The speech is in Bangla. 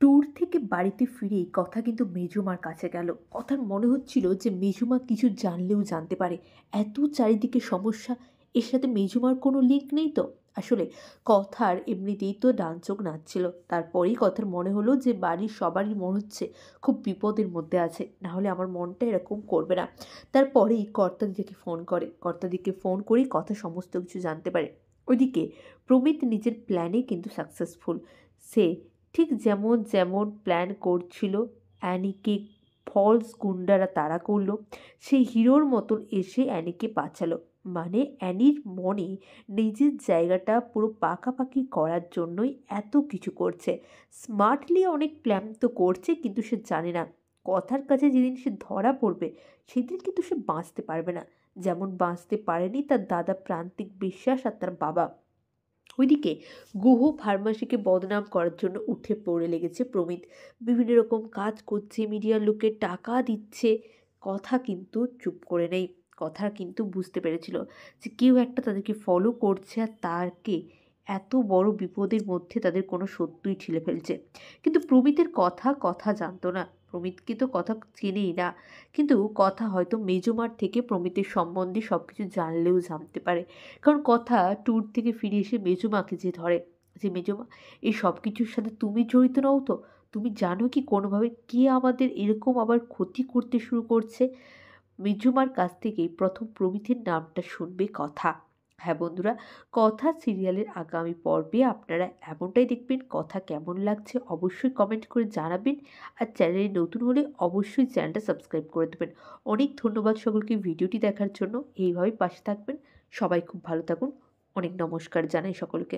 ট্যুর থেকে বাড়িতে ফিরেই কথা কিন্তু মেজুমার কাছে গেল। কথার মনে হচ্ছিল যে মেজুমা কিছু জানলেও জানতে পারে। এত চারিদিকে সমস্যা, এর সাথে মেজুমার কোনো লিঙ্ক নেই তো? আসলে কথার এমনিতেই তো ডান চোখ নাচছিল। তারপরেই কথার মনে হলো যে বাড়ির সবারই মনে হচ্ছে খুব বিপদের মধ্যে আছে, না হলে আমার মনটা এরকম করবে না। তারপরেই কর্তাদিকে ফোন করে, কর্তাদিকে ফোন করেই কথা সমস্ত কিছু জানতে পারে। ওইদিকে প্রমিত নিজের প্ল্যানে কিন্তু সাকসেসফুল। সে ঠিক যেমন যেমন প্ল্যান করছিল, অ্যানিকে ফলস গুন্ডারা তাড়া করলো, সেই হিরোর মতন এসে অ্যানিকে বাঁচালো। মানে অ্যানির মনে নিজের জায়গাটা পুরো পাকাপাকি করার জন্যই এত কিছু করছে। স্মার্টলি অনেক প্ল্যান তো করছে, কিন্তু সে জানে না কথার কাছে যেদিন সে ধরা পড়বে সেদিন কিন্তু সে বাঁচতে পারবে না, যেমন বাঁচতে পারেনি তার দাদা প্রান্তিক বিশ্বাস আর তার বাবা। ওইদিকে গুহ ফার্মাসিকে বদনাম করার জন্য উঠে পড়ে লেগেছে প্রমিত। বিভিন্ন রকম কাজ করছে, মিডিয়ার লোককে টাকা দিচ্ছে। কথা কিন্তু চুপ করে নেই। কথা কিন্তু বুঝতে পেরেছিল যে কেউ একটা তাদেরকে ফলো করছে, আর তাকে এত বড় বিপদের মধ্যে তাদের কোনো শত্রুই ঠেলে ফেলছে। কিন্তু প্রমিতের কথা কথা জানতো না। প্রমিতকে তো কথা চেনেই না। কিন্তু কথা হয়তো মেজমার থেকে প্রমিতের সম্বন্ধে সব কিছু জানলেও জানতে পারে। কারণ কথা ট্যুর থেকে ফিরে এসে মেজমাকে যে ধরে, যে মেজমা, এই সব কিছুর সাথে তুমি জড়িত নও তো? তুমি জানো কি কোনোভাবে কে আমাদের এরকম আবার ক্ষতি করতে শুরু করছে? মেজমার কাছ থেকেই প্রথম প্রমিথের নামটা শুনবে কথা। হ্যাঁ বন্ধুরা, কথা সিরিয়ালের আগামী পর্বে আপনারা এমনটাই দেখবেন। কথা কেমন লাগছে অবশ্যই কমেন্ট করে জানাবেন। আর চ্যানেলে নতুন হলে অবশ্যই চ্যানেলটা সাবস্ক্রাইব করে দেবেন। অনেক ধন্যবাদ সকলকে ভিডিওটি দেখার জন্য। এইভাবেই পাশে থাকবেন। সবাই খুব ভালো থাকুন। অনেক নমস্কার জানাই সকলকে।